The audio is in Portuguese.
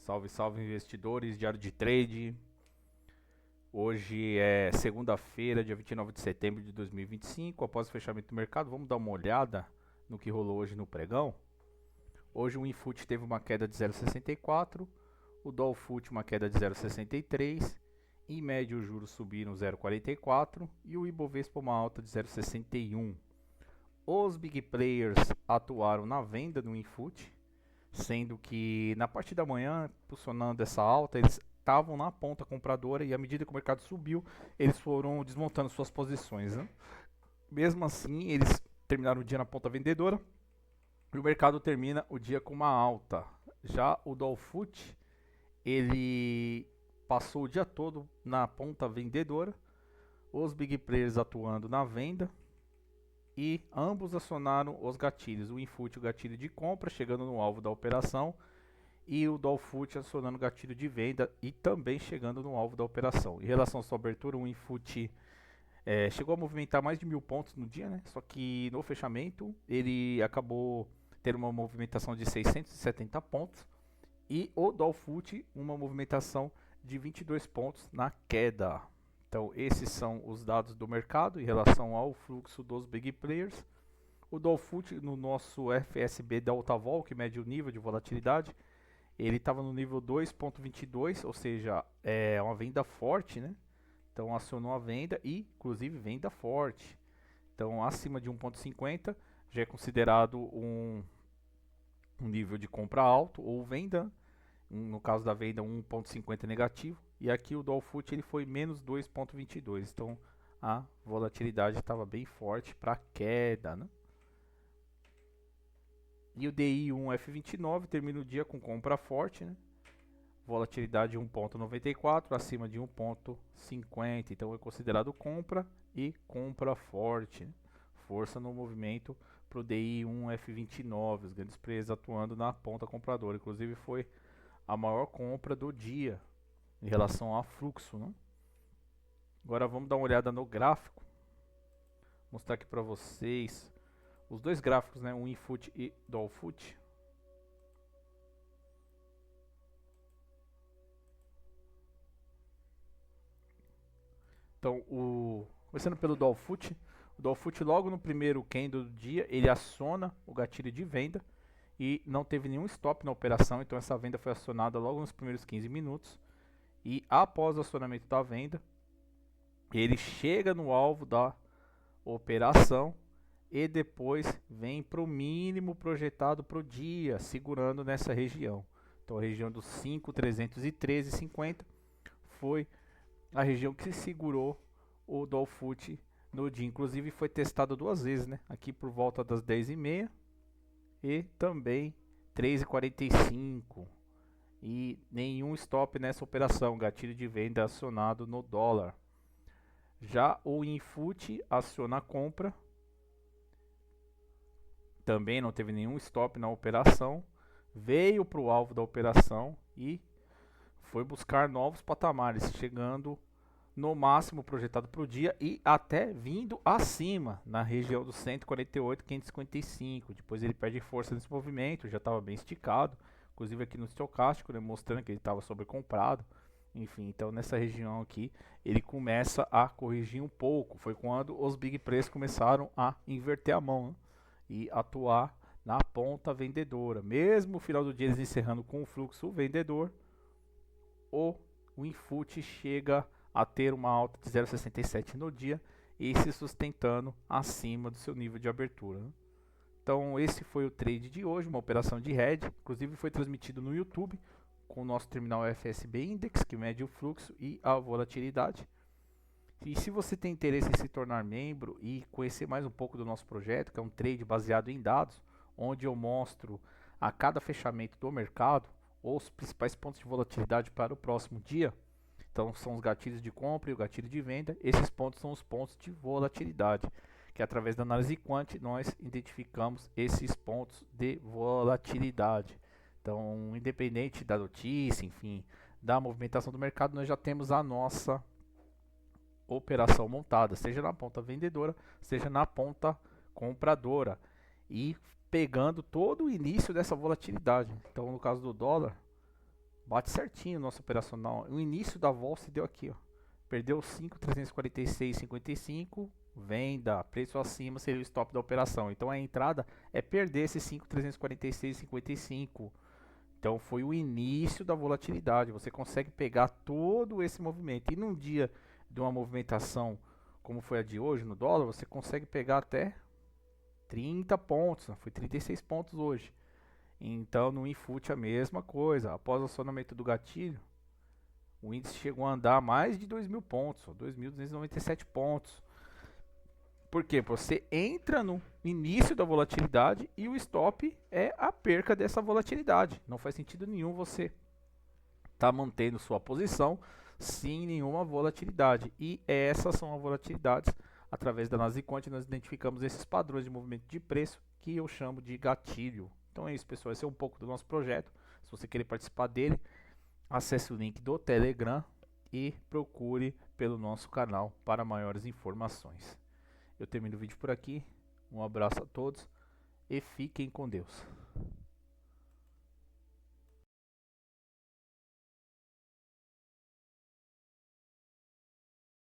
Salve, salve investidores, diário de trade. Hoje é segunda-feira, dia 29 de setembro de 2025. Após o fechamento do mercado, vamos dar uma olhada no que rolou hoje no pregão. Hoje o Infut teve uma queda de 0,64, o Dolfut uma queda de 0,63, em média os juros subiram 0,44 e o Ibovespa uma alta de 0,61. Os big players atuaram na venda no Infut, sendo que na parte da manhã, impulsionando essa alta, eles estavam na ponta compradora e à medida que o mercado subiu, eles foram desmontando suas posições, né? Mesmo assim, eles terminaram o dia na ponta vendedora e o mercado termina o dia com uma alta. Já o Dolfut, ele passou o dia todo na ponta vendedora, os big players atuando na venda, e ambos acionaram os gatilhos, o Infut o gatilho de compra, chegando no alvo da operação, e o Dolfut acionando o gatilho de venda e também chegando no alvo da operação. Em relação à sua abertura, o Infut chegou a movimentar mais de 1.000 pontos no dia, né? Só que no fechamento ele acabou tendo uma movimentação de 670 pontos e o Dolfut uma movimentação de 22 pontos na queda. Então esses são os dados do mercado em relação ao fluxo dos big players. O Dolfut no nosso FSB Delta Vol, que mede o nível de volatilidade, ele estava no nível 2.22, ou seja, é uma venda forte, né? Então acionou a venda e inclusive venda forte. Então acima de 1.50 já é considerado um nível de compra alto ou venda. No caso da venda 1.50 negativo, e aqui o Dolfut ele foi menos 2.22, então a volatilidade estava bem forte para queda, né? E o DI1F29 termina o dia com compra forte, né? Volatilidade 1.94 acima de 1.50, então é considerado compra e compra forte, né? Força no movimento para o DI1F29, os grandes players atuando na ponta compradora, inclusive foi a maior compra do dia em relação a fluxo, né? Agora vamos dar uma olhada no gráfico, mostrar aqui para vocês os dois gráficos, né? O Infut e Dolfut. Então, começando pelo Dolfut, o Dolfut logo no primeiro candle do dia ele aciona o gatilho de venda e não teve nenhum stop na operação, então essa venda foi acionada logo nos primeiros 15 minutos. E após o acionamento da venda, ele chega no alvo da operação e depois vem para o mínimo projetado para o dia, segurando nessa região. Então a região dos 5.313,50 foi a região que segurou o Dolfut no dia. Inclusive foi testado duas vezes, né? Aqui por volta das 10h30 e também 3h45. E nenhum stop nessa operação, gatilho de venda acionado no dólar. Já o Infut aciona a compra, também não teve nenhum stop na operação, veio para o alvo da operação e foi buscar novos patamares, chegando no máximo projetado para o dia e até vindo acima, na região dos 148,555. Depois ele perde força nesse movimento, já estava bem esticado, inclusive aqui no estocástico, né, mostrando que ele estava sobrecomprado. Enfim, então nessa região aqui ele começa a corrigir um pouco. Foi quando os big players começaram a inverter a mão, né, e atuar na ponta vendedora. Mesmo no final do dia eles encerrando com o fluxo vendedor, o Infut chega a ter uma alta de 0,67 no dia e se sustentando acima do seu nível de abertura, né? Então esse foi o trade de hoje, uma operação de hedge, inclusive foi transmitido no YouTube com o nosso terminal FSB Index, que mede o fluxo e a volatilidade. E se você tem interesse em se tornar membro e conhecer mais um pouco do nosso projeto, que é um trade baseado em dados, onde eu mostro a cada fechamento do mercado os principais pontos de volatilidade para o próximo dia. Então são os gatilhos de compra e o gatilho de venda. Esses pontos são os pontos de volatilidade, que através da análise quant nós identificamos esses pontos de volatilidade. Então, independente da notícia, enfim, da movimentação do mercado, nós já temos a nossa operação montada, seja na ponta vendedora, seja na ponta compradora, e pegando todo o início dessa volatilidade. Então, no caso do dólar, Bate certinho o nosso operacional. O início da vol se deu aqui, ó. Perdeu 5.346,55. Venda, preço acima seria o stop da operação. Então a entrada é perder esse 5.346,55. Então foi o início da volatilidade. Você consegue pegar todo esse movimento. E num dia de uma movimentação como foi a de hoje no dólar, você consegue pegar até 30 pontos. Foi 36 pontos hoje. Então no Infut a mesma coisa. Após o acionamento do gatilho, o índice chegou a andar mais de 2.000 pontos, 2.297 pontos. Por quê? Você entra no início da volatilidade e o stop é a perca dessa volatilidade. Não faz sentido nenhum você estar mantendo sua posição sem nenhuma volatilidade. E essas são as volatilidades. Através da Nasdaq nós identificamos esses padrões de movimento de preço que eu chamo de gatilho. Então é isso, pessoal. Esse é um pouco do nosso projeto. Se você querer participar dele, acesse o link do Telegram e procure pelo nosso canal para maiores informações. Eu termino o vídeo por aqui. Um abraço a todos e fiquem com Deus.